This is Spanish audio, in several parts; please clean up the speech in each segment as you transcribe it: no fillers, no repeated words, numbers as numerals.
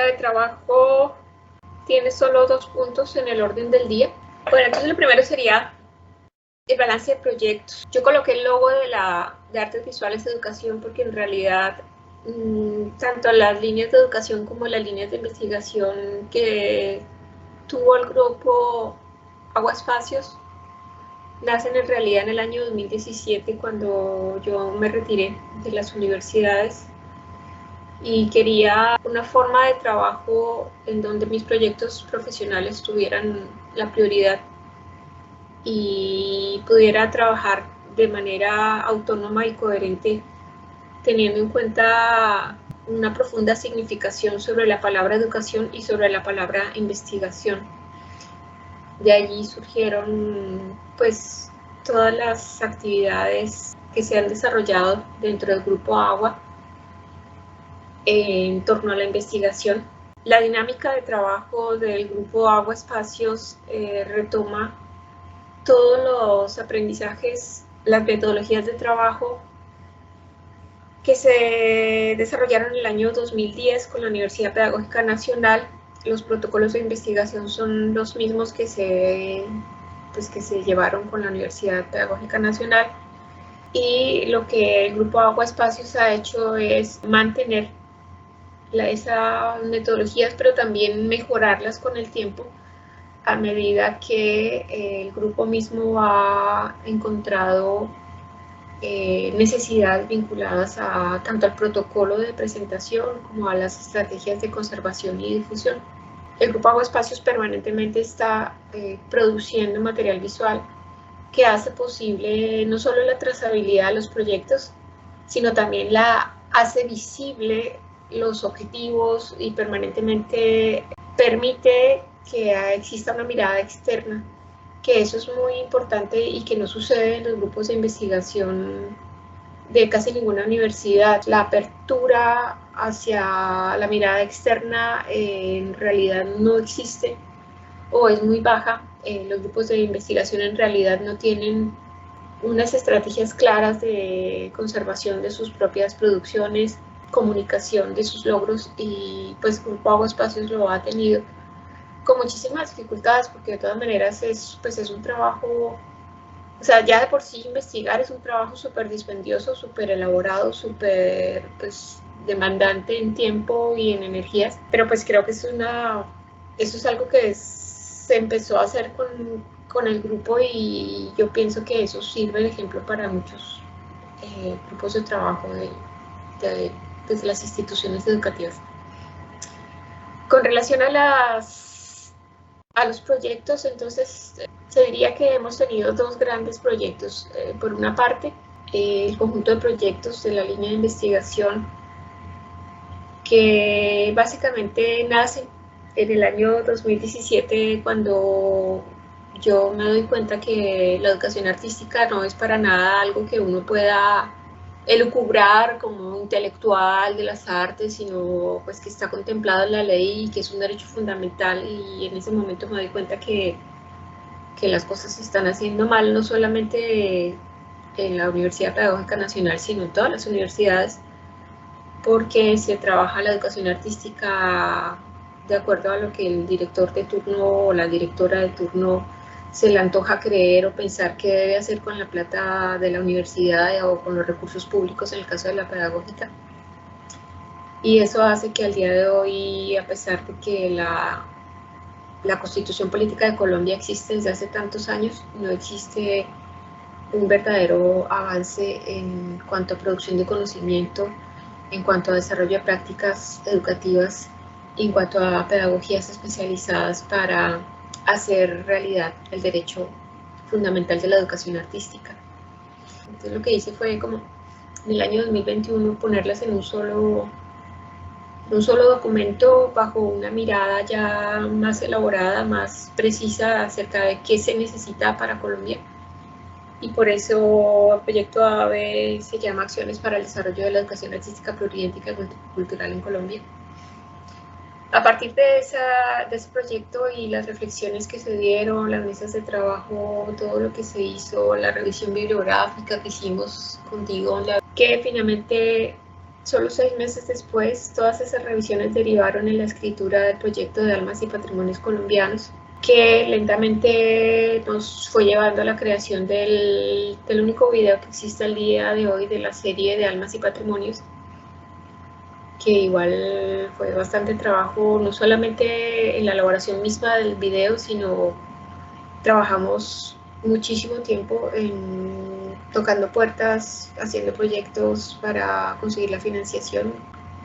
de trabajo tiene solo 2 puntos en el orden del día. Bueno, entonces lo primero sería el balance de proyectos. Yo coloqué el logo de Artes Visuales de Educación porque en realidad tanto las líneas de educación como las líneas de investigación que tuvo el grupo Agua Espacios nacen en realidad en el año 2017, cuando yo me retiré de las universidades y quería una forma de trabajo en donde mis proyectos profesionales tuvieran la prioridad y pudiera trabajar de manera autónoma y coherente, teniendo en cuenta una profunda significación sobre la palabra educación y sobre la palabra investigación. De allí surgieron pues todas las actividades que se han desarrollado dentro del Grupo Agua en torno a la investigación. La dinámica de trabajo del Grupo Agua Espacios retoma todos los aprendizajes, las metodologías de trabajo que se desarrollaron en el año 2010 con la Universidad Pedagógica Nacional. Los protocolos de investigación son los mismos que se llevaron con la Universidad Pedagógica Nacional, y lo que el Grupo Agua Espacios ha hecho es mantener esas metodologías, pero también mejorarlas con el tiempo a medida que el grupo mismo ha encontrado necesidades vinculadas tanto al protocolo de presentación como a las estrategias de conservación y difusión. El Grupo Agua Espacios permanentemente está produciendo material visual que hace posible no solo la trazabilidad de los proyectos, sino también hace visible los objetivos y permanentemente permite que exista una mirada externa, que eso es muy importante y que no sucede en los grupos de investigación de casi ninguna universidad. La apertura hacia la mirada externa en realidad no existe o es muy baja. Los grupos de investigación en realidad no tienen unas estrategias claras de conservación de sus propias producciones, comunicación de sus logros, y pues Grupo Agua Espacios lo ha tenido con muchísimas dificultades, porque de todas maneras es un trabajo, o sea, ya de por sí investigar es un trabajo súper dispendioso, súper elaborado, súper demandante en tiempo y en energías, pero pues creo que eso es algo que se empezó a hacer con el grupo, y yo pienso que eso sirve de ejemplo para muchos grupos de trabajo desde las instituciones educativas. Con relación a los proyectos, entonces se diría que hemos tenido 2 grandes proyectos. Por una parte, el conjunto de proyectos de la línea de investigación, que básicamente nace en el año 2017, cuando yo me doy cuenta que la educación artística no es para nada algo que uno pueda elucubrar como intelectual de las artes, sino pues que está contemplado en la ley y que es un derecho fundamental. Y en ese momento me doy cuenta que las cosas se están haciendo mal, no solamente en la Universidad Pedagógica Nacional, sino en todas las universidades, porque se trabaja la educación artística de acuerdo a lo que el director de turno o la directora de turno se le antoja creer o pensar que debe hacer con la plata de la universidad o con los recursos públicos en el caso de la pedagógica. Y eso hace que al día de hoy, a pesar de que la Constitución Política de Colombia existe desde hace tantos años, no existe un verdadero avance en cuanto a producción de conocimiento, en cuanto a desarrollo de prácticas educativas, en cuanto a pedagogías especializadas para hacer realidad el derecho fundamental de la educación artística. Entonces lo que hice fue, como en el año 2021, ponerlas en un solo documento, bajo una mirada ya más elaborada, más precisa acerca de qué se necesita para Colombia. Y por eso el proyecto AVE se llama Acciones para el Desarrollo de la Educación Artística Pluriética y Multicultural en Colombia. A partir de ese proyecto y las reflexiones que se dieron, las mesas de trabajo, todo lo que se hizo, la revisión bibliográfica que hicimos contigo, que finalmente Solo 6 meses después, todas esas revisiones derivaron en la escritura del proyecto de Almas y Patrimonios Colombianos, que lentamente nos fue llevando a la creación del único video que existe al día de hoy de la serie de Almas y Patrimonios, que igual fue bastante trabajo, no solamente en la elaboración misma del video, sino trabajamos muchísimo tiempo tocando puertas, haciendo proyectos para conseguir la financiación,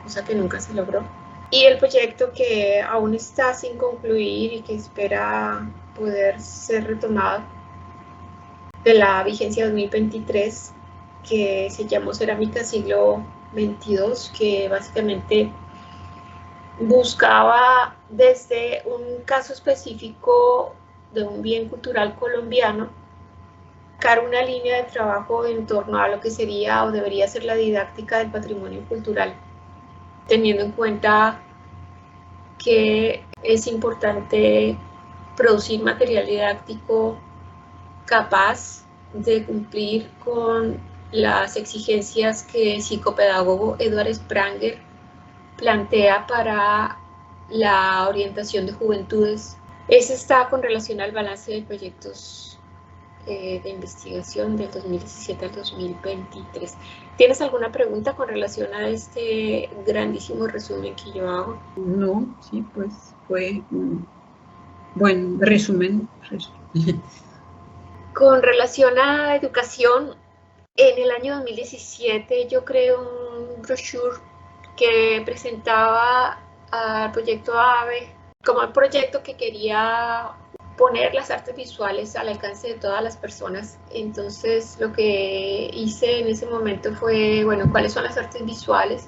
cosa que nunca se logró. Y el proyecto que aún está sin concluir y que espera poder ser retomado de la vigencia 2023, que se llamó Cerámica Siglo XXII, que básicamente buscaba desde un caso específico de un bien cultural colombiano sacar una línea de trabajo en torno a lo que sería o debería ser la didáctica del patrimonio cultural, teniendo en cuenta que es importante producir material didáctico capaz de cumplir con las exigencias que el psicopedagogo Edward Spranger plantea para la orientación de juventudes. Ese está con relación al balance de proyectos de investigación del 2017 al 2023. ¿Tienes alguna pregunta con relación a este grandísimo resumen que yo hago? No, sí, pues fue un buen resumen. Con relación a educación, en el año 2017 yo creé un brochure que presentaba al proyecto AVE como un proyecto que quería poner las artes visuales al alcance de todas las personas. Entonces lo que hice en ese momento fue, bueno, ¿cuáles son las artes visuales?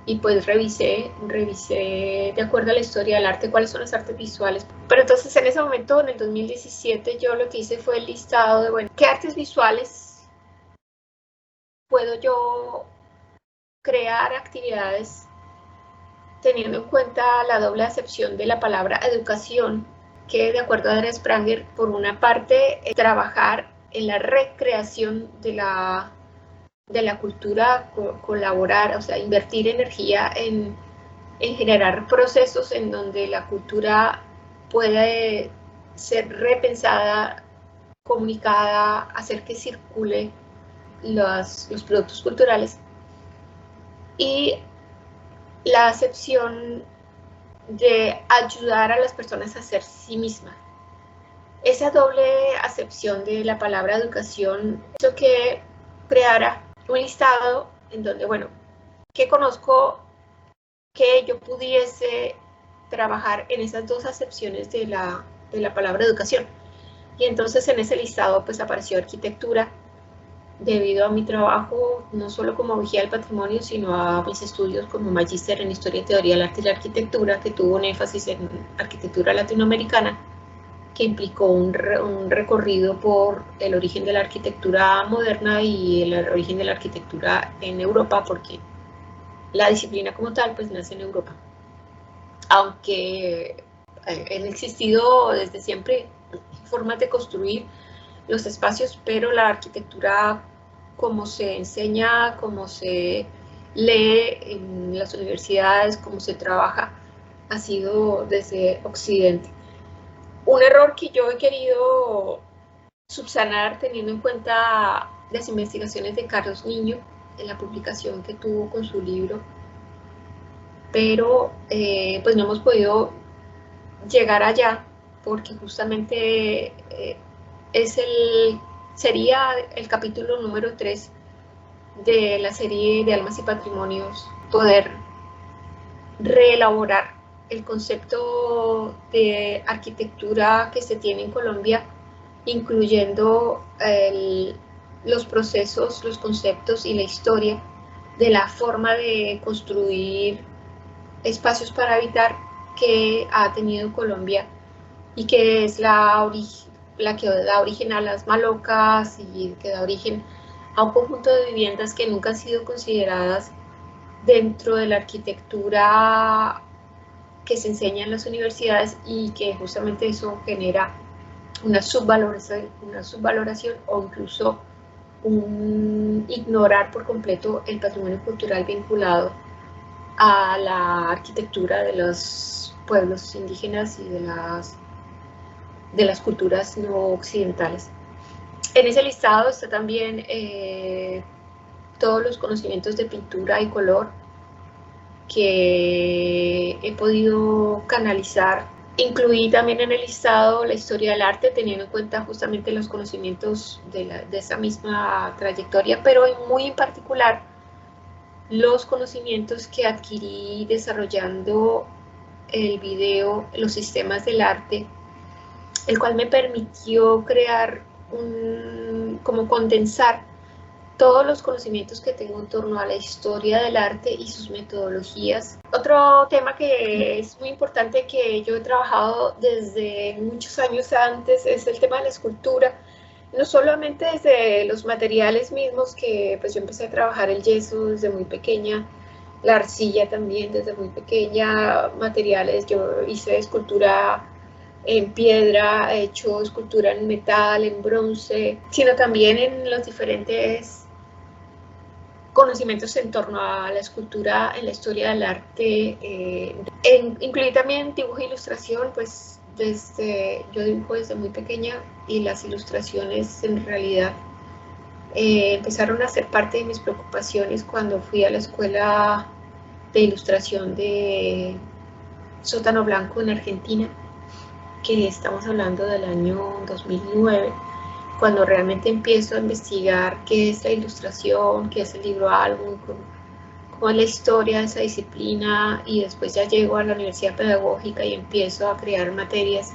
Y pues revisé de acuerdo a la historia del arte cuáles son las artes visuales. Pero entonces en ese momento, en el 2017, yo lo que hice fue el listado de, bueno, ¿qué artes visuales puedo yo crear actividades teniendo en cuenta la doble acepción de la palabra educación, que de acuerdo a Edward Spranger, por una parte, trabajar en la recreación de la cultura, colaborar, o sea, invertir energía en generar procesos en donde la cultura puede ser repensada, comunicada, hacer que circule los productos culturales. Y la acepción de ayudar a las personas a ser sí mismas. Esa doble acepción de la palabra educación hizo que creara un listado en donde, bueno, ¿qué conozco que yo pudiese trabajar en esas dos acepciones de la palabra educación? Y entonces en ese listado pues apareció arquitectura, debido a mi trabajo no solo como vigía del patrimonio, sino a mis estudios como magíster en Historia y Teoría del Arte y la Arquitectura, que tuvo un énfasis en arquitectura latinoamericana, que implicó un recorrido por el origen de la arquitectura moderna y el origen de la arquitectura en Europa, porque la disciplina como tal pues nace en Europa. Aunque han existido desde siempre formas de construir los espacios, pero la arquitectura, como se enseña, como se lee en las universidades, como se trabaja, ha sido desde Occidente. Un error que yo he querido subsanar teniendo en cuenta las investigaciones de Carlos Niño en la publicación que tuvo con su libro, pero pues no hemos podido llegar allá porque justamente sería el capítulo número 3 de la serie de Almas y Patrimonios, poder reelaborar el concepto de arquitectura que se tiene en Colombia, incluyendo los procesos, los conceptos y la historia de la forma de construir espacios para habitar que ha tenido Colombia y que es la que da origen a las malocas y que da origen a un conjunto de viviendas que nunca han sido consideradas dentro de la arquitectura que se enseña en las universidades, y que justamente eso genera una subvaloración o incluso un ignorar por completo el patrimonio cultural vinculado a la arquitectura de los pueblos indígenas y de las culturas no occidentales. En ese listado está también todos los conocimientos de pintura y color que he podido canalizar. Incluí también en el listado la historia del arte, teniendo en cuenta justamente los conocimientos de esa misma trayectoria, pero muy en particular los conocimientos que adquirí desarrollando el video, los sistemas del arte, el cual me permitió crear como condensar todos los conocimientos que tengo en torno a la historia del arte y sus metodologías. Otro tema que es muy importante, que yo he trabajado desde muchos años antes, es el tema de la escultura. No solamente desde los materiales mismos, que pues yo empecé a trabajar el yeso desde muy pequeña, la arcilla también desde muy pequeña, materiales, yo hice escultura en piedra, he hecho escultura en metal, en bronce, sino también en los diferentes conocimientos en torno a la escultura en la historia del arte. Incluí también dibujo e ilustración, pues yo dibujo desde muy pequeña y las ilustraciones en realidad empezaron a ser parte de mis preocupaciones cuando fui a la escuela de ilustración de Sótano Blanco en Argentina, que estamos hablando del año 2009, cuando realmente empiezo a investigar qué es la ilustración, qué es el libro álbum, cómo es la historia de esa disciplina, y después ya llego a la Universidad Pedagógica y empiezo a crear materias,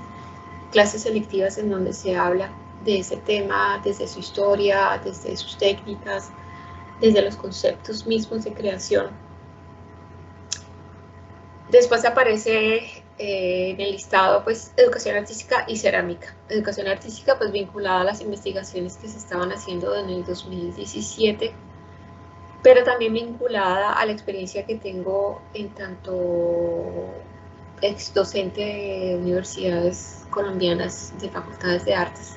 clases selectivas en donde se habla de ese tema, desde su historia, desde sus técnicas, desde los conceptos mismos de creación. Después aparece en el listado pues educación artística y cerámica. Educación artística pues vinculada a las investigaciones que se estaban haciendo en el 2017, pero también vinculada a la experiencia que tengo en tanto ex docente de universidades colombianas de facultades de artes.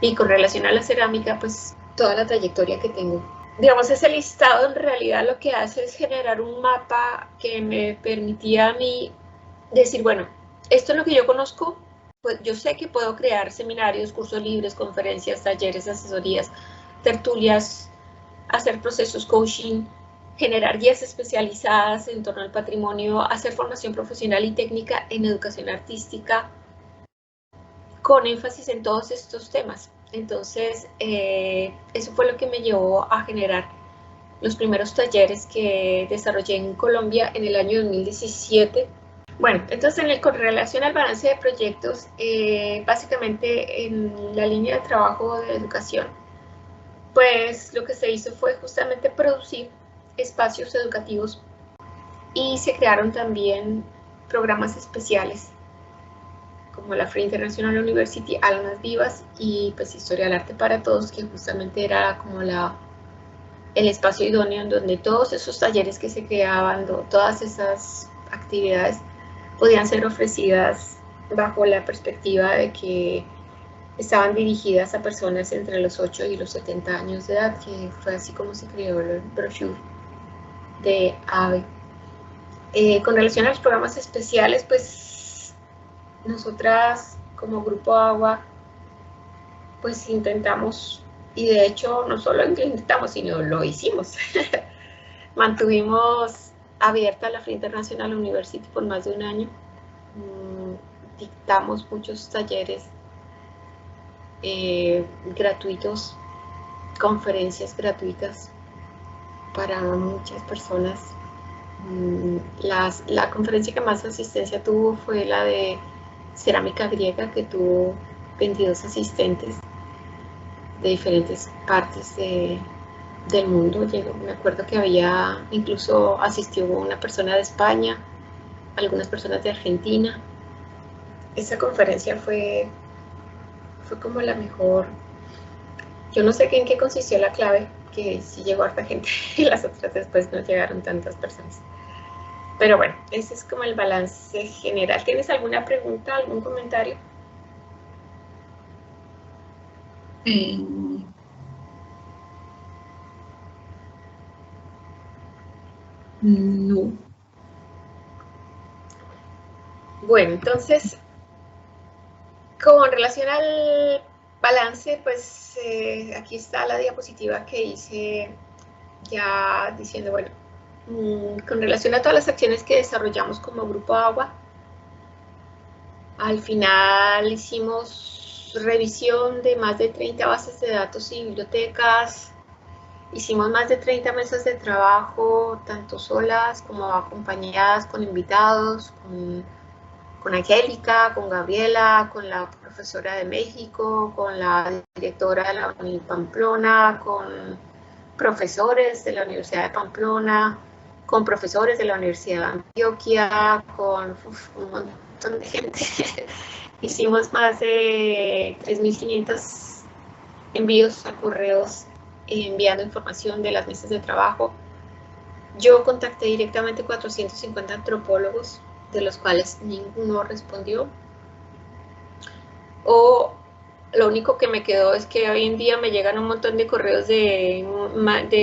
Y con relación a la cerámica, pues toda la trayectoria que tengo. Digamos, ese listado en realidad lo que hace es generar un mapa que me permitía a mí decir, bueno, esto es lo que yo conozco, pues yo sé que puedo crear seminarios, cursos libres, conferencias, talleres, asesorías, tertulias, hacer procesos coaching, generar guías especializadas en torno al patrimonio, hacer formación profesional y técnica en educación artística, con énfasis en todos estos temas. Entonces, eso fue lo que me llevó a generar los primeros talleres que desarrollé en Colombia en el año 2017. Bueno, entonces con relación al balance de proyectos, básicamente en la línea de trabajo de educación, pues lo que se hizo fue justamente producir espacios educativos y se crearon también programas especiales como la Free International University, Almas Vivas y pues Historia del Arte para Todos, que justamente era como el espacio idóneo en donde todos esos talleres que se creaban, todas esas actividades podían ser ofrecidas bajo la perspectiva de que estaban dirigidas a personas entre los 8 y los 70 años de edad, que fue así como se creó el brochure de AVE. Con relación a los programas especiales, pues nosotras como Grupo Agua, pues intentamos, y de hecho no solo intentamos, sino lo hicimos. Mantuvimos abierta la Free International University por más de un año. Dictamos muchos talleres gratuitos, conferencias gratuitas para muchas personas. La conferencia que más asistencia tuvo fue la de cerámica griega, que tuvo 22 asistentes de diferentes partes del mundo. Me acuerdo que incluso asistió una persona de España, algunas personas de Argentina. Esa conferencia fue como la mejor. Yo no sé en qué consistió la clave, que sí llegó harta gente y las otras después no llegaron tantas personas. Pero bueno, ese es como el balance general. ¿Tienes alguna pregunta, algún comentario? No. Bueno, entonces, con relación al balance, pues aquí está la diapositiva que hice ya diciendo, bueno, con relación a todas las acciones que desarrollamos como Grupo Agua, al final hicimos revisión de más de 30 bases de datos y bibliotecas, hicimos más de 30 mesas de trabajo, tanto solas como acompañadas con invitados, con Angélica, con Gabriela, con la profesora de México, con la directora de la Uni Pamplona, con profesores de la Universidad de Pamplona, con profesores de la Universidad de Antioquia, con un montón de gente. Hicimos más de 3.500 envíos a correos enviando información de las mesas de trabajo. Yo contacté directamente 450 antropólogos, de los cuales ninguno respondió. O lo único que me quedó es que hoy en día me llegan un montón de correos de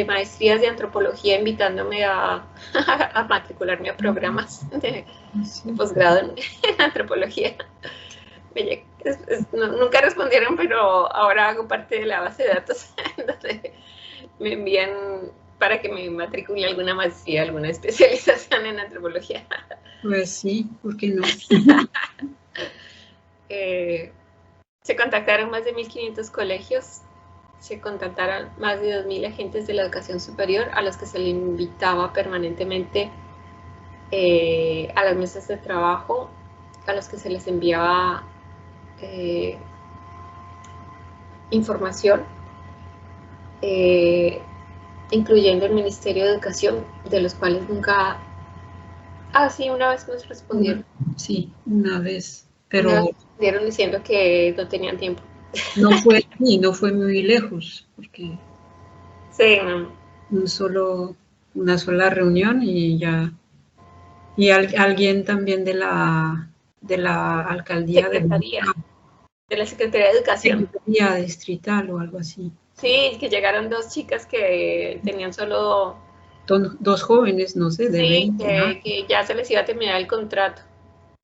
maestrías de antropología invitándome a matricularme a programas de posgrado en antropología. Nunca respondieron, pero ahora hago parte de la base de datos donde me envían para que me matricule alguna maestría, alguna especialización en antropología. Pues sí, ¿por qué no? Se contactaron más de 1.500 colegios, se contactaron más de 2.000 agentes de la educación superior a los que se les invitaba permanentemente a las mesas de trabajo, a los que se les enviaba información, incluyendo el Ministerio de Educación, de los cuales nunca... sí, una vez nos respondieron. Sí, una vez, pero... Una vez respondieron diciendo que no tenían tiempo. No fue muy lejos, porque... Sí, una sola reunión y ya... Y alguien también de la alcaldía de la Secretaría de Educación. Secretaría distrital o algo así. Sí, que llegaron dos chicas que tenían solo... Dos jóvenes, no sé, de 20 años. Que ya se les iba a terminar el contrato,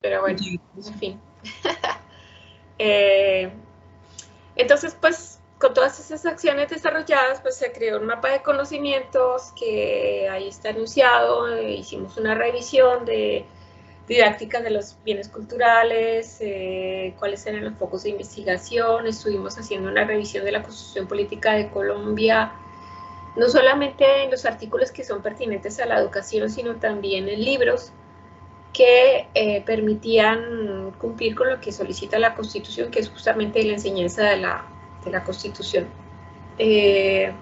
pero bueno, en fin. Entonces, pues, con todas esas acciones desarrolladas, pues se creó un mapa de conocimientos que ahí está anunciado, hicimos una revisión de didácticas de los bienes culturales, cuáles eran los focos de investigación, estuvimos haciendo una revisión de la Constitución Política de Colombia, no solamente en los artículos que son pertinentes a la educación, sino también en libros que permitían cumplir con lo que solicita la Constitución, que es justamente la enseñanza de la Constitución. Se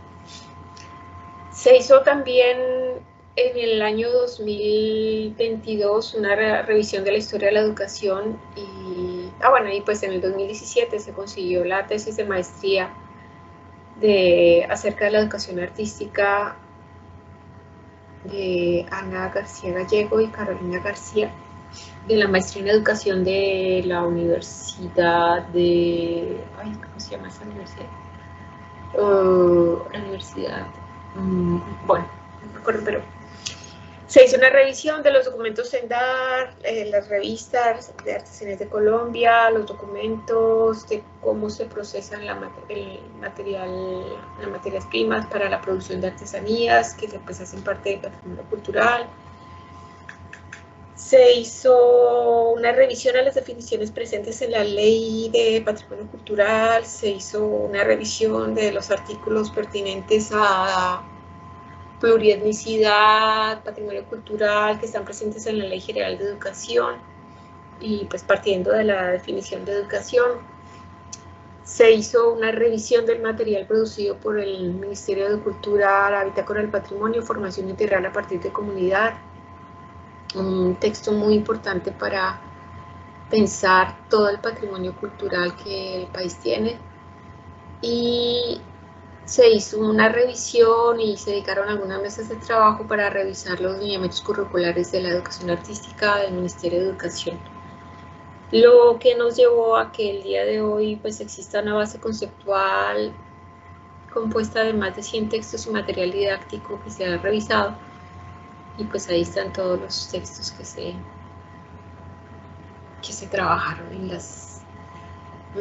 hizo también en el año 2022 una revisión de la historia de la educación y, y pues en el 2017 se consiguió la tesis de maestría acerca de la educación artística de Ana García Gallego y Carolina García, de la maestría en educación de la Universidad de... ¿cómo se llama esa universidad? La universidad... bueno, no me acuerdo, pero se hizo una revisión de los documentos SENDAR, las revistas de Artesanías de Colombia, los documentos de cómo se procesan las materias primas para la producción de artesanías, que pues hacen parte del patrimonio cultural. Se hizo una revisión a las definiciones presentes en la Ley de Patrimonio Cultural, se hizo una revisión de los artículos pertinentes a plurietnicidad, patrimonio cultural, que están presentes en la Ley General de Educación, y pues partiendo de la definición de educación, se hizo una revisión del material producido por el Ministerio de Cultura, la Bitácora del Patrimonio, Formación Integral a partir de Comunidad, un texto muy importante para pensar todo el patrimonio cultural que el país tiene, y se hizo una revisión y se dedicaron algunas mesas de trabajo para revisar los lineamientos curriculares de la educación artística del Ministerio de Educación. Lo que nos llevó a que el día de hoy pues exista una base conceptual compuesta de más de 100 textos y material didáctico que se ha revisado, Y pues ahí están todos los textos que se trabajaron en las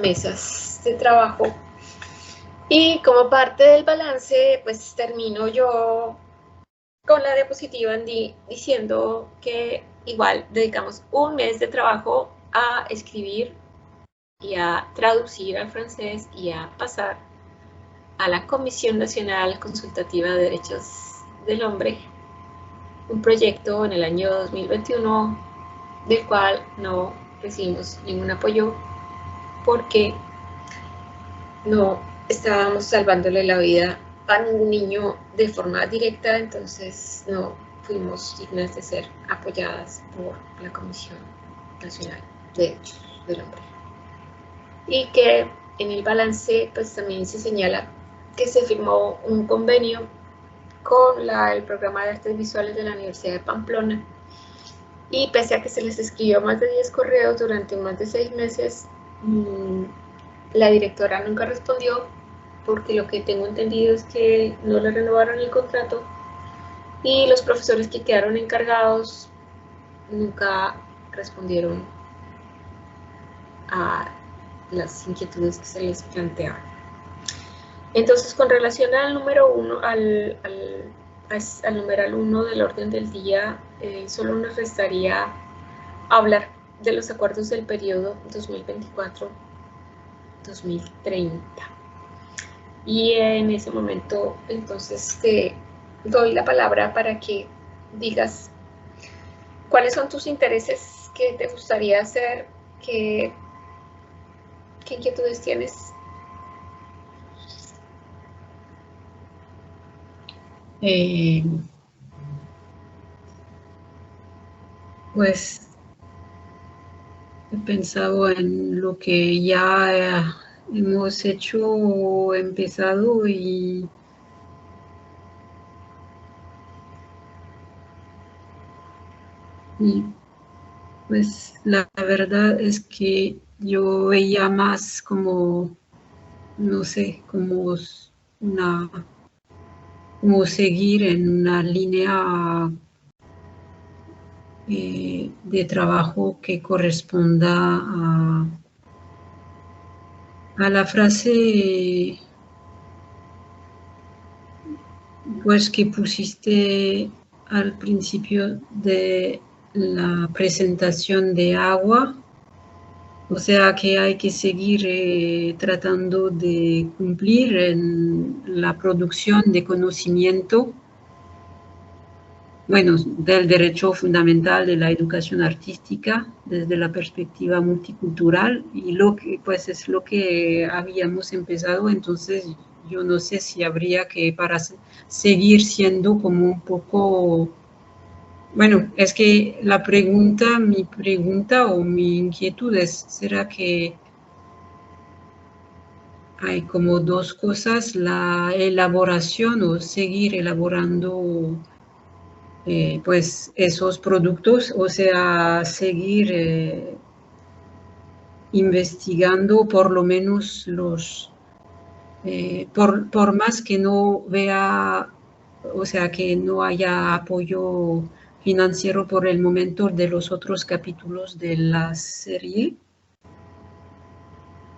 mesas de trabajo. Y como parte del balance, pues termino yo con la diapositiva diciendo que igual dedicamos un mes de trabajo a escribir y a traducir al francés y a pasar a la Comisión Nacional Consultativa de Derechos del Hombre, un proyecto en el año 2021 del cual no recibimos ningún apoyo porque no estábamos salvándole la vida a ningún niño de forma directa, entonces no fuimos dignas de ser apoyadas por la Comisión Nacional de Derechos del Hombre. Y que en el balance pues también se señala que se firmó un convenio con el programa de artes visuales de la Universidad de Pamplona, y pese a que se les escribió más de 10 correos durante más de 6 meses, la directora nunca respondió, porque lo que tengo entendido es que no le renovaron el contrato, y los profesores que quedaron encargados nunca respondieron a las inquietudes que se les planteaban. Entonces, con relación al número 1, al numeral 1 del orden del día, solo nos restaría hablar de los acuerdos del periodo 2024-2030. Y en ese momento, entonces, te doy la palabra para que digas cuáles son tus intereses, qué te gustaría hacer, qué inquietudes tienes. Pues he pensado en lo que ya hemos hecho o empezado y pues la verdad es que yo veía más como, no sé, como seguir en una línea de trabajo que corresponda a la frase pues que pusiste al principio de la presentación de agua, o sea que hay que seguir tratando de cumplir en la producción de conocimiento, bueno, del derecho fundamental de la educación artística desde la perspectiva multicultural, y lo que pues es lo que habíamos empezado. Entonces yo no sé si habría que, para seguir siendo como un poco, bueno, es que mi pregunta o mi inquietud es, ¿será que hay como dos cosas, la elaboración o seguir elaborando pues esos productos, o sea, seguir investigando por lo menos por más que no vea, o sea, que no haya apoyo financiero por el momento de los otros capítulos de la serie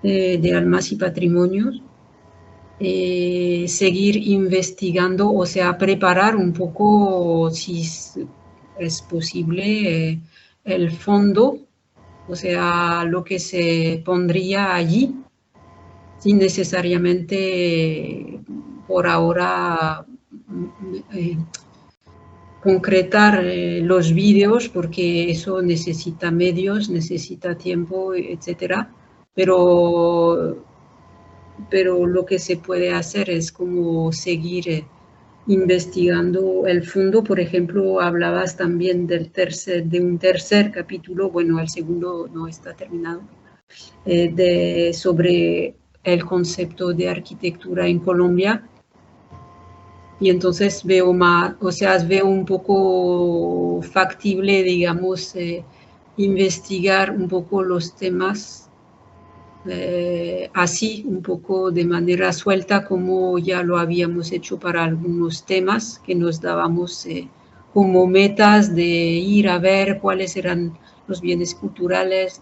de Almas y Patrimonios, seguir investigando, o sea, preparar un poco, si es posible, el fondo, o sea, lo que se pondría allí, sin necesariamente por ahora concretar los vídeos, porque eso necesita medios, necesita tiempo, etcétera, pero lo que se puede hacer es como seguir investigando el fondo. Por ejemplo, hablabas también de un tercer capítulo, bueno, el segundo no está terminado, sobre el concepto de arquitectura en Colombia. Y entonces veo veo un poco factible, digamos, investigar un poco los temas así, un poco de manera suelta, como ya lo habíamos hecho para algunos temas que nos dábamos como metas de ir a ver cuáles eran los bienes culturales,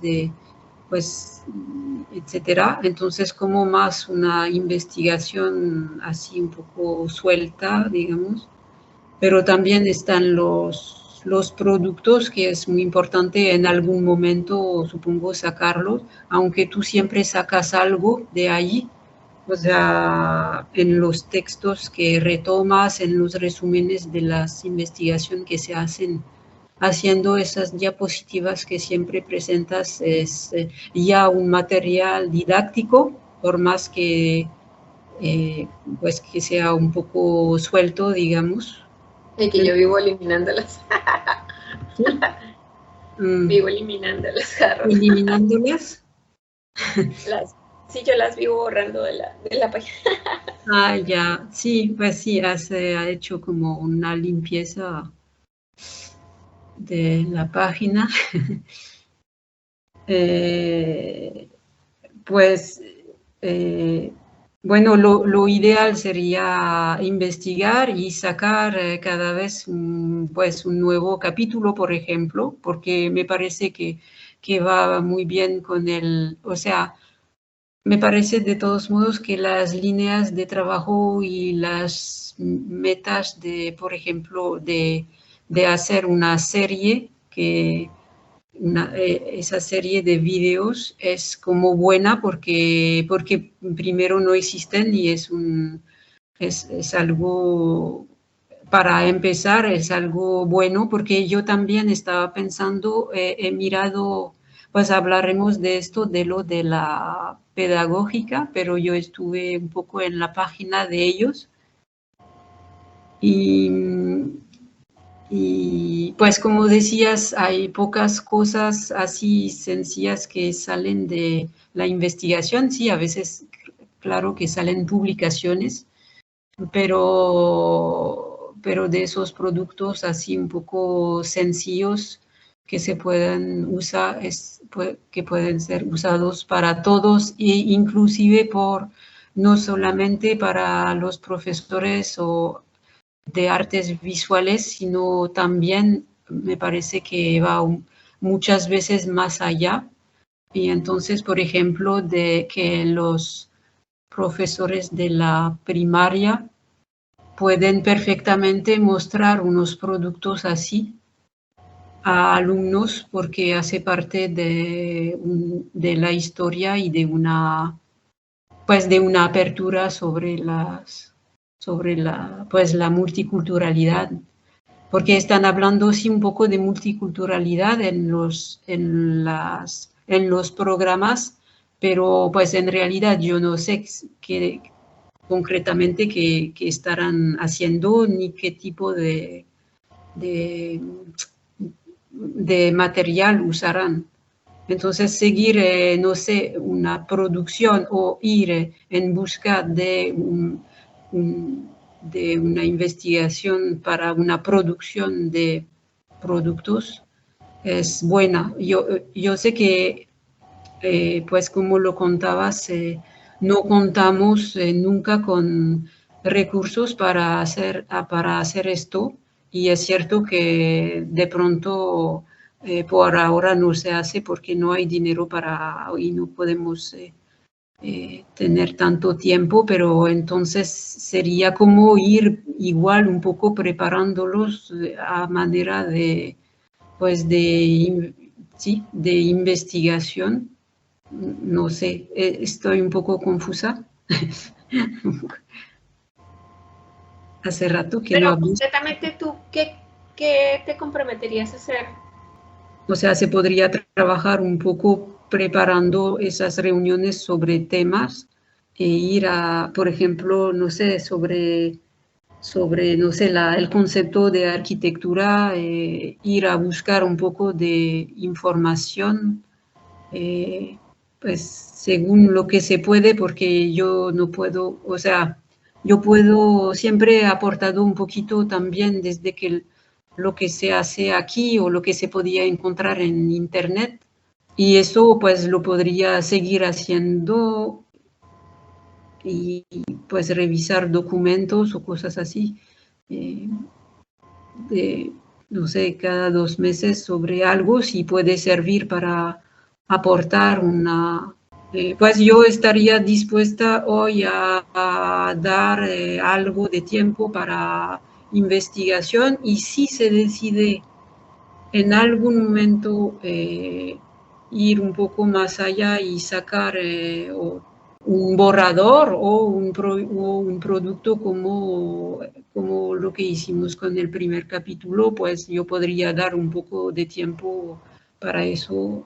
pues, etcétera. Entonces, como más una investigación así un poco suelta, digamos. Pero también están los productos, que es muy importante en algún momento, supongo, sacarlos, aunque tú siempre sacas algo de ahí, o sea, en los textos que retomas, en los resúmenes de las investigaciones que se hacen, haciendo esas diapositivas que siempre presentas, es ya un material didáctico, por más que, pues que sea un poco suelto, digamos. Y que yo vivo eliminándolas. ¿Sí? Vivo eliminándolas, Carlos. Eliminándolas. Sí, yo las vivo borrando de la página. Ah, ya, sí, pues sí, ha hecho como una limpieza de la página. Pues, bueno, lo ideal sería investigar y sacar cada vez pues, un nuevo capítulo, por ejemplo, porque me parece que va muy bien con o sea, me parece de todos modos que las líneas de trabajo y las metas de, por ejemplo, de hacer una serie esa serie de vídeos es como buena porque primero no existen y es algo, para empezar, es algo bueno, porque yo también estaba pensando, he mirado, pues hablaremos de esto, de lo de la pedagógica, pero yo estuve un poco en la página de ellos y pues como decías, hay pocas cosas así sencillas que salen de la investigación. Sí, a veces, claro que salen publicaciones, pero de esos productos así un poco sencillos que se pueden usar, que pueden ser usados para todos e inclusive no solamente para los profesores o de artes visuales, sino también me parece que va muchas veces más allá. Y entonces, por ejemplo, de que los profesores de la primaria pueden perfectamente mostrar unos productos así a alumnos porque hace parte de la historia y pues de una apertura sobre pues la multiculturalidad, porque están hablando sí un poco de multiculturalidad en los programas, pero pues en realidad yo no sé concretamente qué estarán haciendo ni qué tipo de, de material usarán. Entonces, seguir, no sé, una producción o ir en busca de una investigación para una producción de productos es buena. Yo sé que, pues como lo contabas, no contamos nunca con recursos para hacer esto y es cierto que de pronto por ahora no se hace porque no hay dinero y no podemos tener tanto tiempo, pero entonces sería como ir igual un poco preparándolos a manera pues sí, de investigación. No sé, estoy un poco confusa. Hace rato que no Pero hablo. concretamente tú, ¿qué te comprometerías a hacer? O sea, se podría trabajar un poco preparando esas reuniones sobre temas e ir por ejemplo, no sé, no sé, el concepto de arquitectura, ir a buscar un poco de información, pues según lo que se puede, porque yo no puedo, o sea, siempre he aportado un poquito también desde que lo que se hace aquí o lo que se podía encontrar en Internet, y eso pues lo podría seguir haciendo y pues revisar documentos o cosas así. no sé, cada 2 meses sobre algo, si puede servir para aportar una... pues yo estaría dispuesta hoy a dar algo de tiempo para investigación, y si se decide en algún momento ir un poco más allá y sacar un borrador o un producto como lo que hicimos con el primer capítulo, pues yo podría dar un poco de tiempo para eso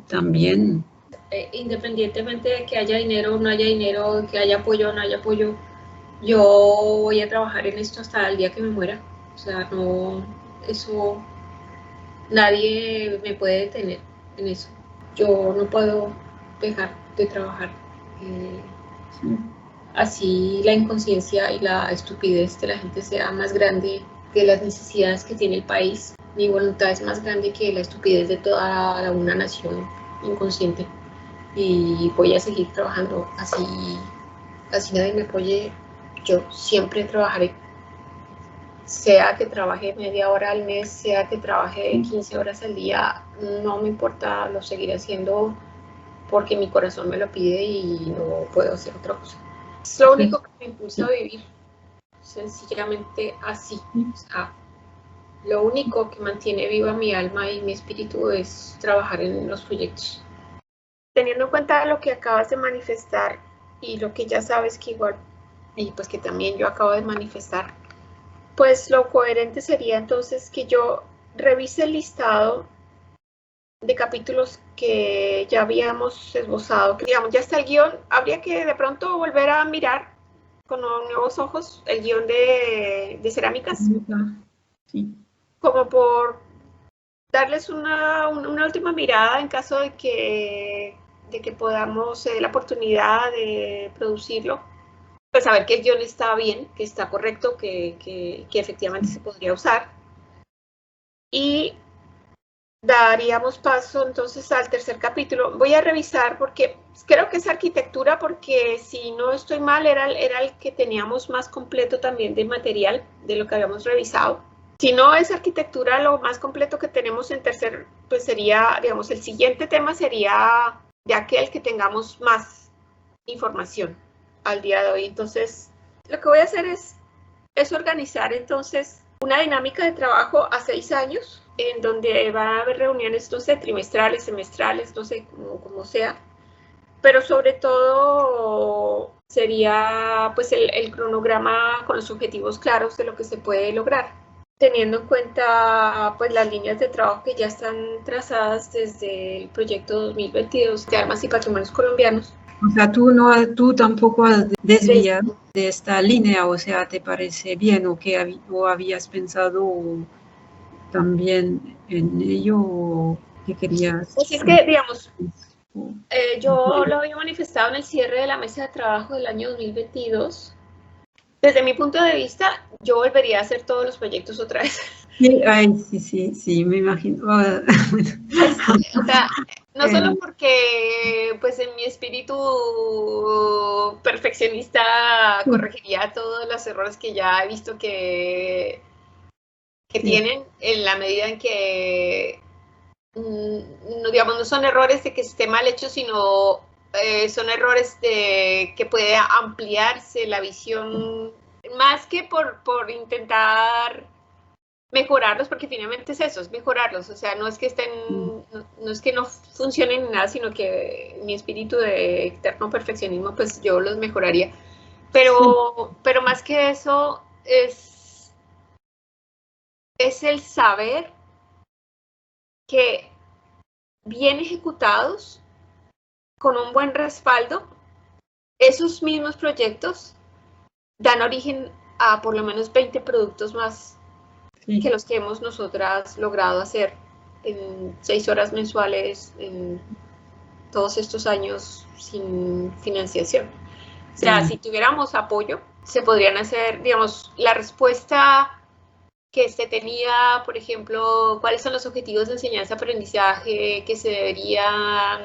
también. Independientemente de que haya dinero o no haya dinero, que haya apoyo o no haya apoyo, yo voy a trabajar en esto hasta el día que me muera. O sea, no, eso, nadie me puede detener en eso. Yo no puedo dejar de trabajar. Sí. Así la inconsciencia y la estupidez de la gente sea más grande que las necesidades que tiene el país. Mi voluntad es más grande que la estupidez de toda una nación inconsciente. Y voy a seguir trabajando así nadie me apoye, yo siempre trabajaré, sea que trabaje media hora al mes, sea que trabaje 15 horas al día, no me importa, lo seguiré haciendo porque mi corazón me lo pide y no puedo hacer otra cosa. Es lo único que me impulsa a vivir, sencillamente así. O sea, lo único que mantiene viva mi alma y mi espíritu es trabajar en los proyectos. Teniendo en cuenta lo que acabas de manifestar y lo que ya sabes que igual, y pues que también yo acabo de manifestar, pues lo coherente sería entonces que yo revise el listado de capítulos que ya habíamos esbozado, que digamos ya está el guión, habría que de pronto volver a mirar con nuevos ojos el guión de cerámicas, Sí. como por darles una última mirada en caso de que podamos la oportunidad de producirlo, pues saber que el guión está bien, que está correcto, que efectivamente se podría usar. Y daríamos paso entonces al tercer capítulo. Voy a revisar porque creo que es arquitectura, porque si no estoy mal era el que teníamos más completo también de material de lo que habíamos revisado. Si no es arquitectura, lo más completo que tenemos en tercer, pues sería, digamos, el siguiente tema sería de aquel que tengamos más información al día de hoy. Entonces, lo que voy a hacer es organizar entonces una dinámica de trabajo a 6 años, en donde va a haber reuniones, no sé, trimestrales, semestrales, no sé, como sea, pero sobre todo sería pues el cronograma con los objetivos claros de lo que se puede lograr, teniendo en cuenta pues las líneas de trabajo que ya están trazadas desde el proyecto 2022 de Armas y Patrimonios Colombianos. O sea, tú tampoco has desviado de esta línea, o sea, ¿te parece bien o habías pensado también en ello o qué querías? Pues es que, digamos, yo lo había manifestado en el cierre de la mesa de trabajo del año 2022. Desde mi punto de vista, yo volvería a hacer todos los proyectos otra vez. Sí, ay, sí, me imagino. O sea, no solo porque pues en mi espíritu perfeccionista corregiría todos los errores que ya he visto que tienen, en la medida en que no, digamos, no son errores de que esté mal hecho, sino son errores de que puede ampliarse la visión, más que por intentar mejorarlos, porque finalmente es eso, es mejorarlos. O sea, no es que estén, no es que no funcionen ni nada, sino que mi espíritu de eterno perfeccionismo, pues yo los mejoraría. Pero más que eso, es el saber que bien ejecutados, con un buen respaldo, esos mismos proyectos dan origen a por lo menos 20 productos más que los que hemos nosotras logrado hacer en 6 horas mensuales en todos estos años sin financiación. O sea, si tuviéramos apoyo, se podrían hacer, digamos, la respuesta que se tenía, por ejemplo, cuáles son los objetivos de enseñanza-aprendizaje que se deberían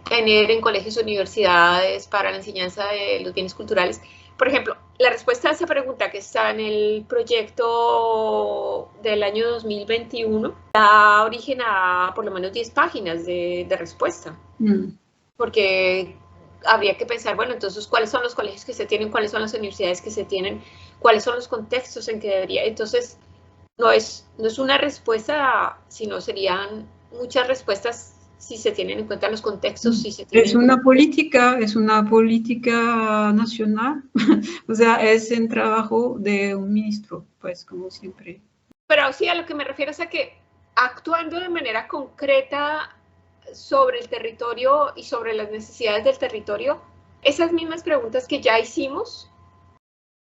tener en colegios o universidades para la enseñanza de los bienes culturales. Por ejemplo, la respuesta a esa pregunta que está en el proyecto del año 2021 da origen a por lo menos 10 páginas de respuesta. Porque habría que pensar, bueno, entonces, ¿cuáles son los colegios que se tienen? ¿Cuáles son las universidades que se tienen? ¿Cuáles son los contextos en que debería? Entonces, no es una respuesta, sino serían muchas respuestas si se tienen en cuenta los contextos. Si se tienen es una política nacional, o sea, es el trabajo de un ministro, pues, como siempre. Pero sí, a lo que me refiero es a que actuando de manera concreta sobre el territorio y sobre las necesidades del territorio, esas mismas preguntas que ya hicimos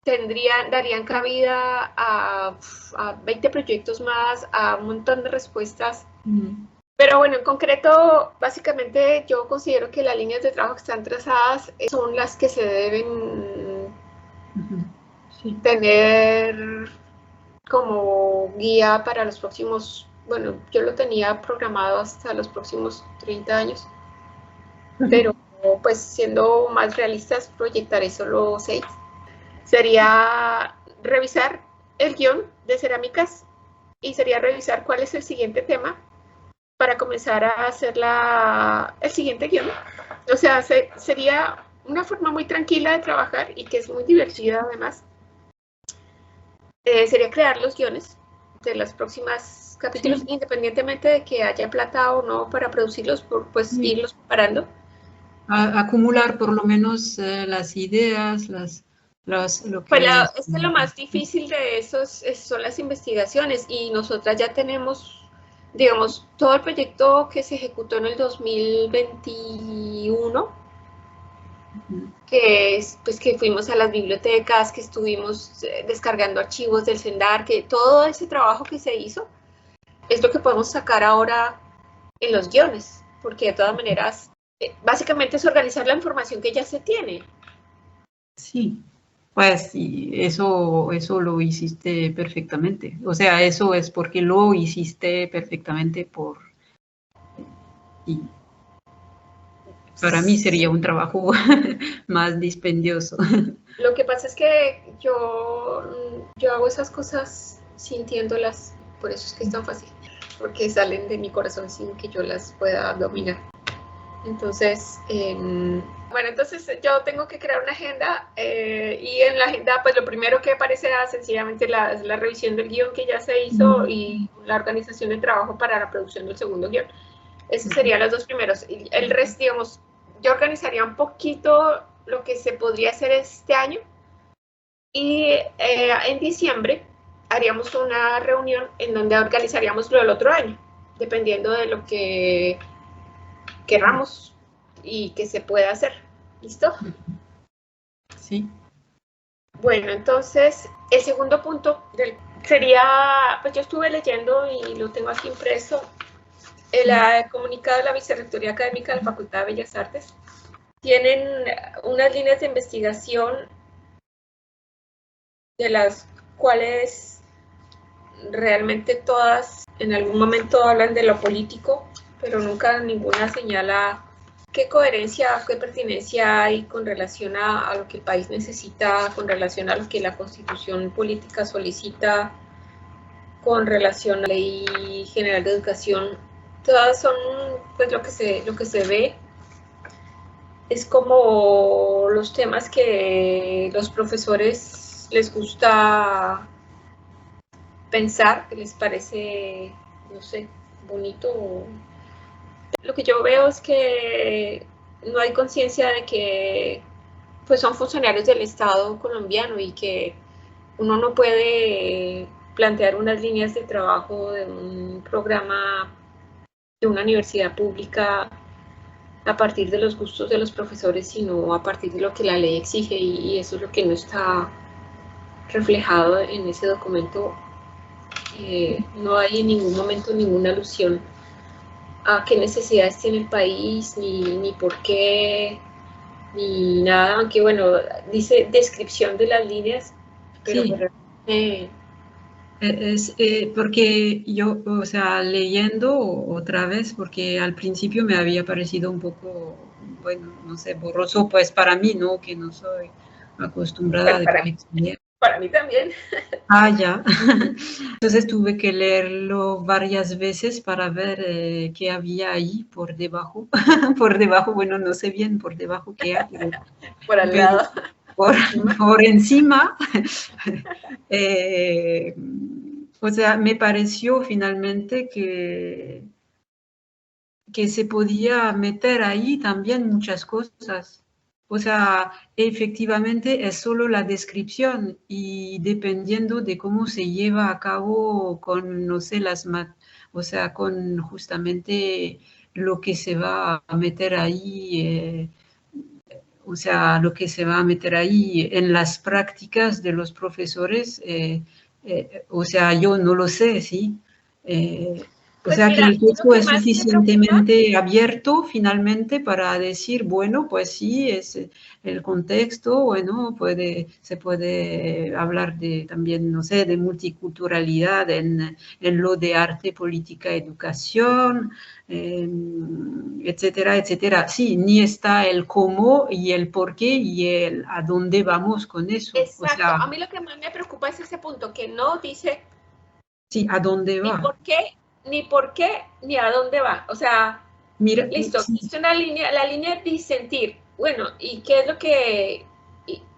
darían cabida a 20 proyectos más, a un montón de respuestas. Pero bueno, en concreto, básicamente yo considero que las líneas de trabajo que están trazadas son las que se deben tener como guía para los próximos, bueno, yo lo tenía programado hasta los próximos 30 años, pero pues siendo más realistas, proyectaré solo 6. Sería revisar el guión de cerámicas y sería revisar cuál es el siguiente tema para comenzar a hacer el siguiente guión. O sea, sería una forma muy tranquila de trabajar y que es muy divertida además. Sería crear los guiones de las próximas capítulos, sí, independientemente de que haya plata o no para producirlos, pues sí, irlos preparando. Acumular por lo menos las ideas, lo que... Pues lo más difícil de eso son las investigaciones, y nosotras ya tenemos, digamos, todo el proyecto que se ejecutó en el 2021, que es pues que fuimos a las bibliotecas, que estuvimos descargando archivos del CENDAR, que todo ese trabajo que se hizo es lo que podemos sacar ahora en los guiones, porque de todas maneras, básicamente es organizar la información que ya se tiene. Sí, pues sí, eso lo hiciste perfectamente. O sea, eso es porque lo hiciste perfectamente y para mí sería un trabajo más dispendioso. Lo que pasa es que yo hago esas cosas sintiéndolas, por eso es que es tan fácil, porque salen de mi corazón sin que yo las pueda dominar. Entonces, bueno, entonces yo tengo que crear una agenda y en la agenda pues lo primero que aparece sencillamente es la revisión del guión que ya se hizo y la organización del trabajo para la producción del segundo guión. Esos serían los dos primeros. Y el resto, digamos, yo organizaría un poquito lo que se podría hacer este año y en diciembre haríamos una reunión en donde organizaríamos lo del otro año, dependiendo de lo que querramos y que se pueda hacer. ¿Listo? Sí. Bueno, entonces, el segundo punto sería, pues yo estuve leyendo y lo tengo aquí impreso, el comunicado de la Vicerrectoría Académica de la Facultad de Bellas Artes. Tienen unas líneas de investigación de las cuales realmente todas en algún momento hablan de lo político, pero nunca ninguna señala qué coherencia, qué pertinencia hay con relación a lo que el país necesita, con relación a lo que la Constitución política solicita, con relación a la Ley General de Educación. Todas son pues lo que se ve es como los temas que los profesores les gusta pensar, que les parece, no sé, bonito. Lo que yo veo es que no hay conciencia de que pues son funcionarios del Estado colombiano y que uno no puede plantear unas líneas de trabajo de un programa de una universidad pública a partir de los gustos de los profesores, sino a partir de lo que la ley exige, y eso es lo que no está reflejado en ese documento. No hay en ningún momento ninguna alusión a qué necesidades tiene el país, ni por qué, ni nada, aunque bueno, dice descripción de las líneas, pero sí. Porque yo, o sea, leyendo otra vez, porque al principio me había parecido un poco, bueno, no sé, borroso, pues para mí, ¿no? Que no soy acostumbrada Bueno, a exiliar. para mí también. Ah, ya. Entonces tuve que leerlo varias veces para ver qué había ahí por debajo. Por debajo, bueno, no sé bien por debajo qué hay, Por al pero lado. por, Encima. por encima. O sea, me pareció finalmente que se podía meter ahí también muchas cosas. O sea, efectivamente es solo la descripción y dependiendo de cómo se lleva a cabo con, no sé, o sea, con justamente lo que se va a meter ahí, o sea, lo que se va a meter ahí en las prácticas de los profesores, o sea, yo no lo sé, ¿sí? Eh, o Pues sea, que mira, el lo texto que es más me preocupa, suficientemente abierto finalmente para decir, bueno, pues sí, es el contexto, bueno, se puede hablar de también, no sé, de multiculturalidad en lo de arte, política, educación, etcétera, etcétera. Sí, ni está el cómo y el por qué y el a dónde vamos con eso. O exacto, a sea, mí lo que más me preocupa es ese punto, que no dice sí, a dónde ni va. por qué, ni a dónde va. O sea, Mira, listo, sí, es una línea, la línea de disentir. Bueno, ¿y qué es lo que,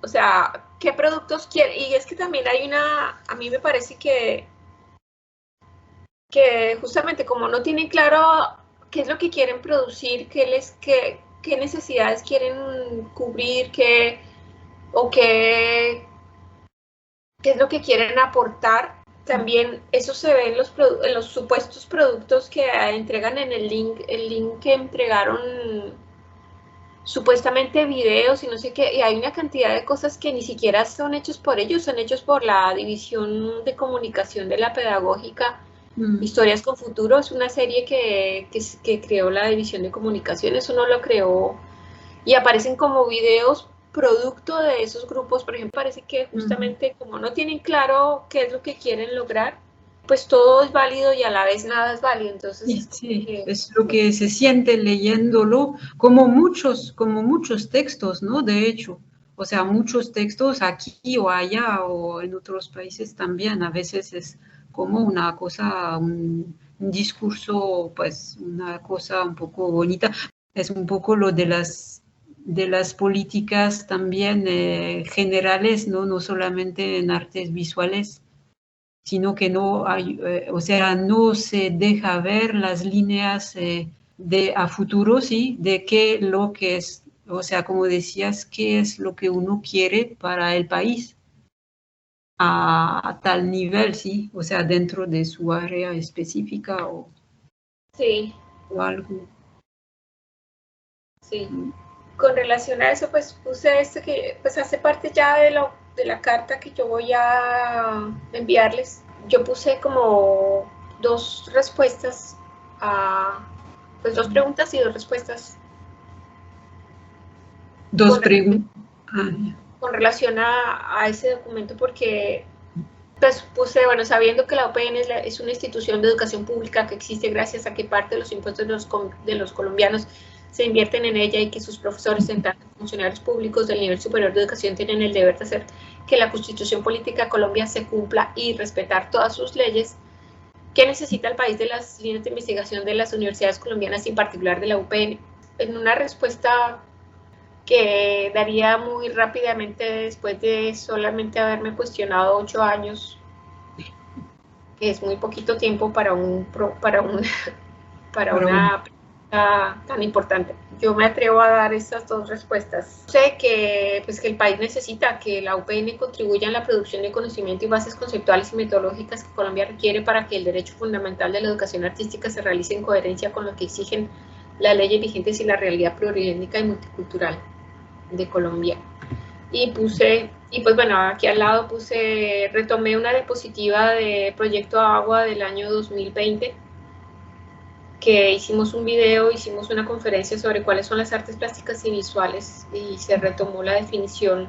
o sea, qué productos quiere? Y es que también hay a mí me parece que justamente como no tienen claro qué es lo que quieren producir, qué necesidades quieren cubrir, o qué es lo que quieren aportar. También eso se ve en los supuestos productos que entregan en el link que entregaron supuestamente videos y no sé qué, y hay una cantidad de cosas que ni siquiera son hechos por ellos, son hechos por la División de Comunicación de la Pedagógica. Historias con Futuro es una serie que creó la División de Comunicación, eso no lo creó, y aparecen como videos producto de esos grupos. Por ejemplo, parece que justamente como no tienen claro qué es lo que quieren lograr, pues todo es válido y a la vez nada es válido. Entonces sí, es como sí, que es lo que se siente leyéndolo, como muchos textos, ¿no? De hecho, o sea, muchos textos aquí o allá o en otros países también, a veces es como una cosa, un discurso, pues una cosa un poco bonita. Es un poco lo de las políticas también generales, ¿no? No solamente en artes visuales, sino que no hay, o sea, no se deja ver las líneas de a futuro, ¿sí? De qué lo que es, o sea, como decías, qué es lo que uno quiere para el país a tal nivel, ¿sí? O sea, dentro de su área específica sí, o algo. sí. Con relación a eso, pues puse esto que pues hace parte ya de la carta que yo voy a enviarles. Yo puse como dos respuestas a, pues dos preguntas y dos respuestas Dos con, preguntas. Ah, con relación a ese documento, porque pues puse, bueno, sabiendo que la OPN es una institución de educación pública que existe gracias a que parte de los impuestos de los colombianos se invierten en ella y que sus profesores, en tanto funcionarios públicos del nivel superior de educación, tienen el deber de hacer que la Constitución Política de Colombia se cumpla y respetar todas sus leyes. ¿Qué necesita el país de las líneas de investigación de las universidades colombianas y en particular de la UPN? En una respuesta que daría muy rápidamente después de solamente haberme cuestionado 8 años, que es muy poquito tiempo para para un, una pregunta tan importante. Yo me atrevo a dar estas dos respuestas. Sé que, pues, que el país necesita que la UPN contribuya en la producción de conocimiento y bases conceptuales y metodológicas que Colombia requiere para que el derecho fundamental de la educación artística se realice en coherencia con lo que exigen las leyes vigentes y la realidad plurilingüística y multicultural de Colombia. Y pues bueno, aquí al lado retomé una diapositiva de Proyecto Agua del año 2020, que hicimos un video, hicimos una conferencia sobre cuáles son las artes plásticas y visuales y se retomó la definición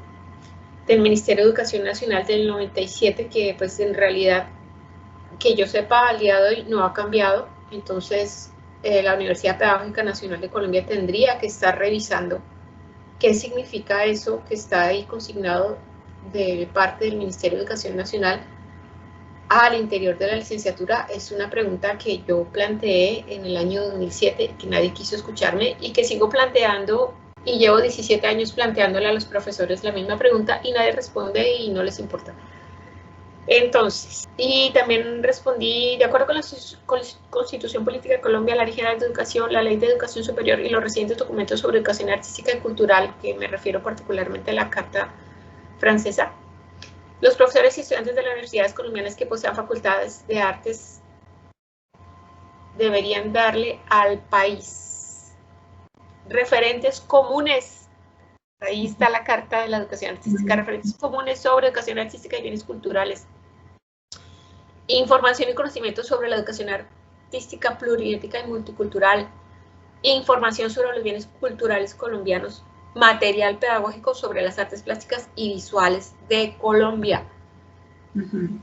del Ministerio de Educación Nacional del 97, que pues en realidad, que yo sepa, al día de hoy no ha cambiado. Entonces, la Universidad Pedagógica Nacional de Colombia tendría que estar revisando qué significa eso que está ahí consignado de parte del Ministerio de Educación Nacional al interior de la licenciatura. Es una pregunta que yo planteé en el año 2007, que nadie quiso escucharme, y que sigo planteando, y llevo 17 años planteándole a los profesores la misma pregunta y nadie responde y no les importa. Entonces, y también respondí, de acuerdo con la Constitución Política de Colombia, la Ley General de Educación, la Ley de Educación Superior y los recientes documentos sobre educación artística y cultural, que me refiero particularmente a la Carta Francesa, los profesores y estudiantes de las universidades colombianas que posean facultades de artes deberían darle al país referentes comunes. Ahí está la Carta de la Educación Artística, referentes comunes sobre educación artística y bienes culturales. Información y conocimiento sobre la educación artística pluriética y multicultural. Información sobre los bienes culturales colombianos. Material pedagógico sobre las artes plásticas y visuales de Colombia.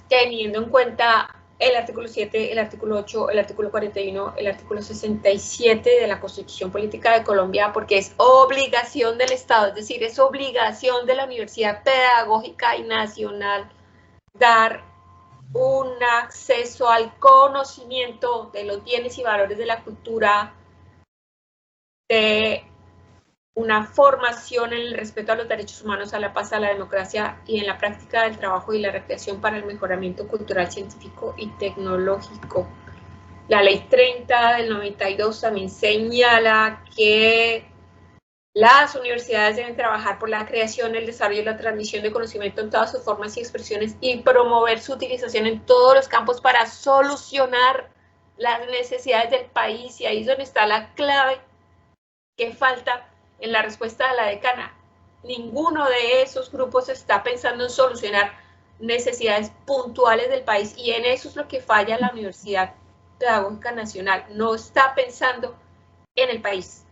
Teniendo en cuenta el artículo 7, el artículo 8, el artículo 41, el artículo 67 de la Constitución Política de Colombia, porque es obligación del Estado, es decir, es obligación de la Universidad Pedagógica y Nacional dar un acceso al conocimiento de los bienes y valores de la cultura, de una formación en el respeto a los derechos humanos, a la paz, a la democracia y en la práctica del trabajo y la recreación para el mejoramiento cultural, científico y tecnológico. La Ley 30 del 92 también señala que las universidades deben trabajar por la creación, el desarrollo y la transmisión de conocimiento en todas sus formas y expresiones y promover su utilización en todos los campos para solucionar las necesidades del país. Y ahí es donde está la clave que falta en la respuesta de la decana. Ninguno de esos grupos está pensando en solucionar necesidades puntuales del país, y en eso es lo que falla la Universidad Pedagógica Nacional. No está pensando en el país.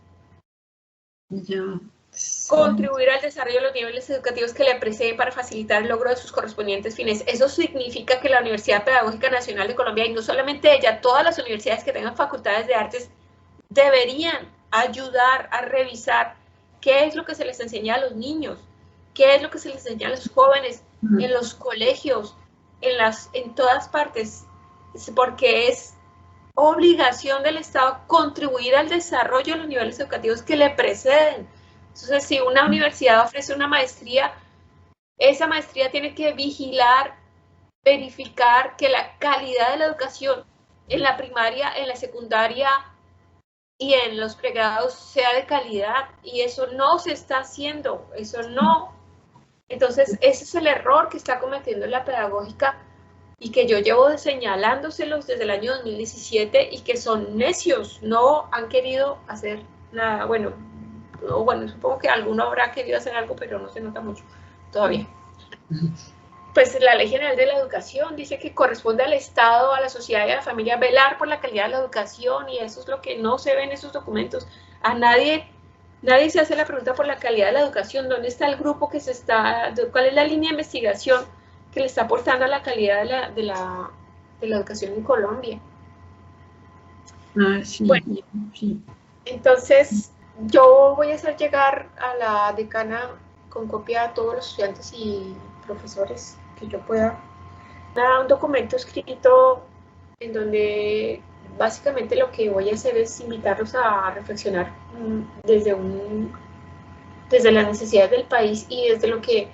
Contribuir al desarrollo de los niveles educativos que le preceden para facilitar el logro de sus correspondientes fines. Eso significa que la Universidad Pedagógica Nacional de Colombia, y no solamente ella, todas las universidades que tengan facultades de artes, deberían ayudar a revisar qué es lo que se les enseña a los niños, qué es lo que se les enseña a los jóvenes en los colegios, en todas partes, porque es obligación del Estado contribuir al desarrollo de los niveles educativos que le preceden. Entonces, si una universidad ofrece una maestría, esa maestría tiene que vigilar, verificar que la calidad de la educación en la primaria, en la secundaria y en los pregrados sea de calidad, y eso no se está haciendo, eso no. Entonces, ese es el error que está cometiendo la pedagógica y que yo llevo señalándoselos desde el año 2017, y que son necios, no han querido hacer nada. Bueno, supongo que alguno habrá querido hacer algo, pero no se nota mucho todavía. Pues la Ley General de la Educación dice que corresponde al Estado, a la sociedad y a la familia velar por la calidad de la educación, y eso es lo que no se ve en esos documentos. A nadie se hace la pregunta por la calidad de la educación. ¿Dónde está el grupo que cuál es la línea de investigación que le está aportando a la calidad de la educación en Colombia? Sí, bueno, sí. Entonces, yo voy a hacer llegar a la decana con copia a todos los estudiantes y profesores que yo pueda, un documento escrito en donde básicamente lo que voy a hacer es invitarlos a reflexionar desde las necesidades del país, y desde lo que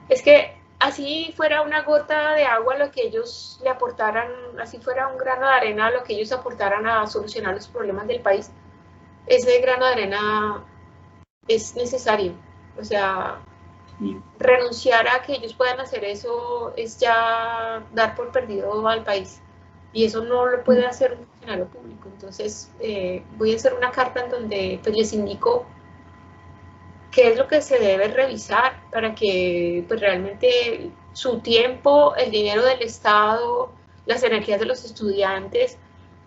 es que así fuera una gota de agua lo que ellos le aportaran, así fuera un grano de arena lo que ellos aportaran a solucionar los problemas del país, ese grano de arena es necesario. O sea, renunciar a que ellos puedan hacer eso es ya dar por perdido al país, y eso no lo puede hacer un funcionario público. Entonces, voy a hacer una carta en donde pues les indico qué es lo que se debe revisar para que pues realmente su tiempo, el dinero del Estado, las energías de los estudiantes,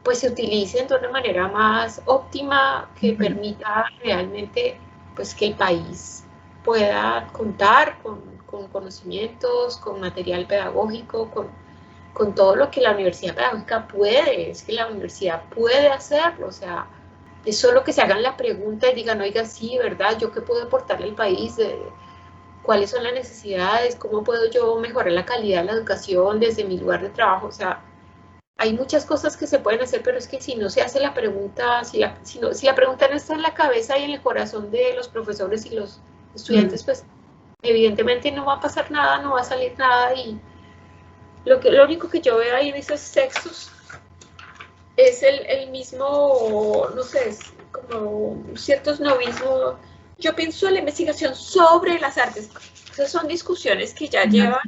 pues se utilicen de una manera más óptima, que permita realmente pues que el país pueda contar con conocimientos, con material pedagógico, con todo lo que la universidad pedagógica puede. Es que la universidad puede hacerlo. O sea, Es solo que se hagan la pregunta y digan, oiga, sí, ¿verdad? ¿Yo qué puedo aportarle al país? ¿Cuáles son las necesidades? ¿Cómo puedo yo mejorar la calidad de la educación desde mi lugar de trabajo? O sea, hay muchas cosas que se pueden hacer, pero es que si no se hace la pregunta, si la pregunta no está en la cabeza y en el corazón de los profesores y los estudiantes, pues evidentemente no va a pasar nada, no va a salir nada. Y lo único que yo veo ahí en esos textos es el mismo, no sé, es como ciertos novismos. Yo pienso en la investigación sobre las artes. Esas son discusiones que ya llevan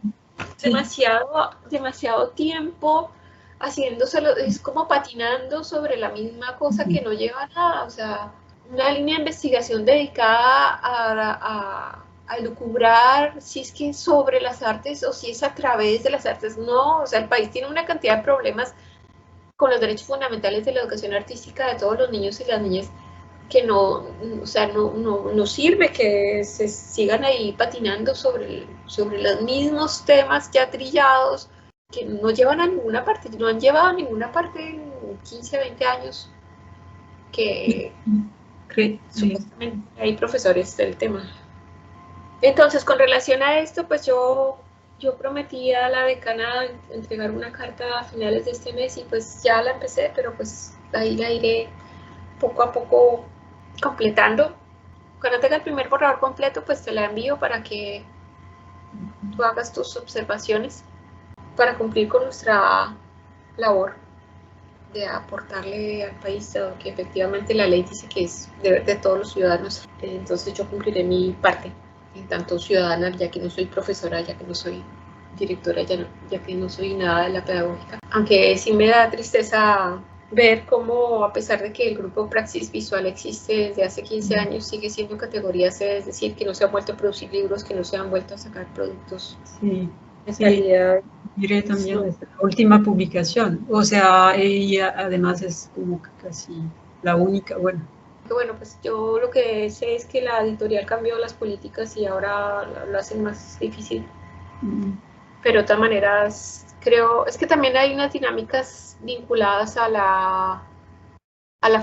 demasiado tiempo haciéndoselo, es como patinando sobre la misma cosa que no lleva a nada. O sea, una línea de investigación dedicada a elucubrar si es que sobre las artes o si es a través de las artes. No, o sea, el país tiene una cantidad de problemas con los derechos fundamentales de la educación artística de todos los niños y las niñas, que no, o sea, no sirve que se sigan ahí patinando sobre los mismos temas ya trillados, que no llevan a ninguna parte, no han llevado a ninguna parte en 15, 20 años, que supuestamente hay profesores del tema. Entonces, con relación a esto, pues yo prometí a la decana entregar una carta a finales de este mes y pues ya la empecé, pero pues ahí la iré poco a poco completando. Cuando tenga el primer borrador completo, pues te la envío para que tú hagas tus observaciones para cumplir con nuestra labor de aportarle al país, que efectivamente la ley dice que es deber de todos los ciudadanos. Entonces yo cumpliré mi parte, en tanto ciudadana, ya que no soy profesora, ya que no soy directora, ya que no soy nada de la pedagógica. Aunque sí me da tristeza ver cómo, a pesar de que el grupo Praxis Visual existe desde hace 15 años, sigue siendo categoría C, es decir, que no se han vuelto a producir libros, que no se han vuelto a sacar productos de calidad. Diré también la última publicación, o sea, ella además es como casi la única, bueno, pues yo lo que sé es que la editorial cambió las políticas y ahora lo hacen más difícil. Pero de todas maneras, creo, es que también hay unas dinámicas vinculadas a la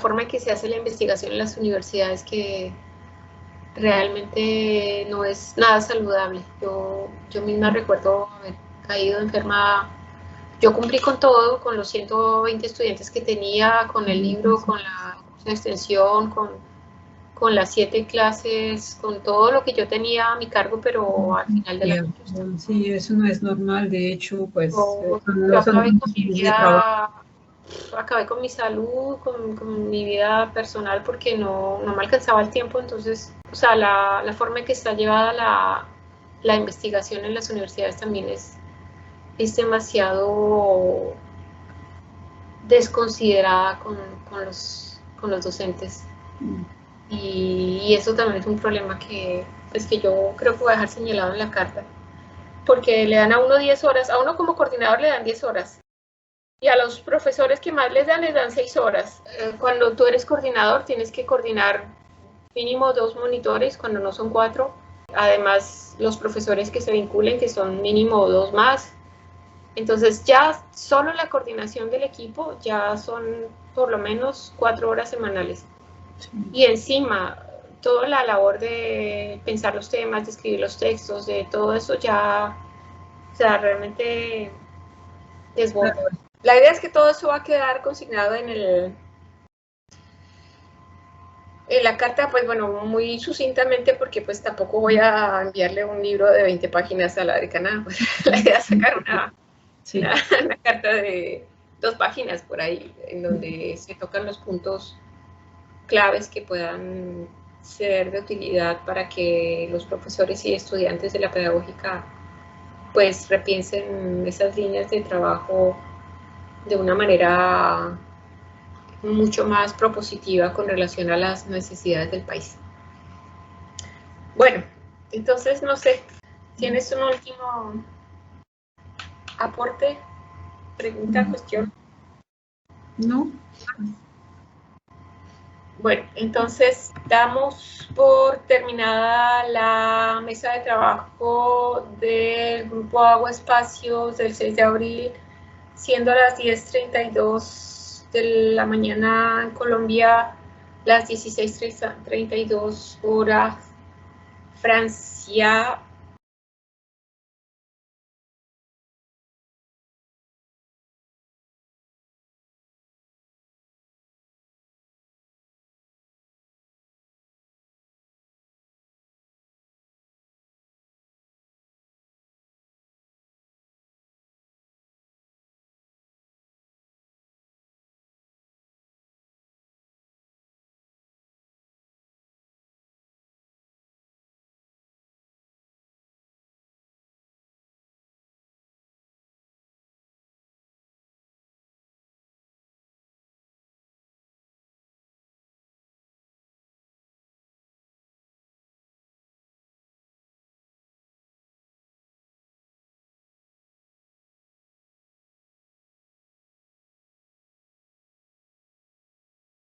forma en que se hace la investigación en las universidades que realmente no es nada saludable. Yo misma recuerdo haber caído enferma. Yo cumplí con todo, con los 120 estudiantes que tenía, con el libro, con la extensión, con las 7 clases, con todo lo que yo tenía a mi cargo, pero al final de la noche. Sí, eso no es normal, de hecho, pues yo acabé con mi salud, con mi vida personal, porque no me alcanzaba el tiempo. Entonces, o sea, la forma en que está llevada la investigación en las universidades también es demasiado desconsiderada con los docentes. Y eso también es un problema que yo creo que voy a dejar señalado en la carta, porque le dan a uno 10 horas, a uno como coordinador le dan 10 horas, y a los profesores que más les dan 6 horas. Cuando tú eres coordinador tienes que coordinar mínimo 2 monitores, cuando no son 4, además los profesores que se vinculen, que son mínimo 2 más. Entonces ya solo la coordinación del equipo ya son por lo menos 4 horas semanales. Y encima, toda la labor de pensar los temas, de escribir los textos, de todo eso ya, o sea, realmente desborda. La idea es que todo eso va a quedar consignado en la carta, pues bueno, muy sucintamente, porque pues tampoco voy a enviarle un libro de 20 páginas a la decana. Pues, la idea es sacar una carta de 2 páginas por ahí, en donde se tocan los puntos claves que puedan ser de utilidad para que los profesores y estudiantes de la pedagógica pues repiensen esas líneas de trabajo de una manera mucho más propositiva con relación a las necesidades del país. Bueno, entonces no sé, ¿tienes un último aporte, pregunta, cuestión? No. Bueno, entonces damos por terminada la mesa de trabajo del Grupo Agua Espacios del 6 de abril, siendo las 10:32 de la mañana en Colombia, las 16:32 horas Francia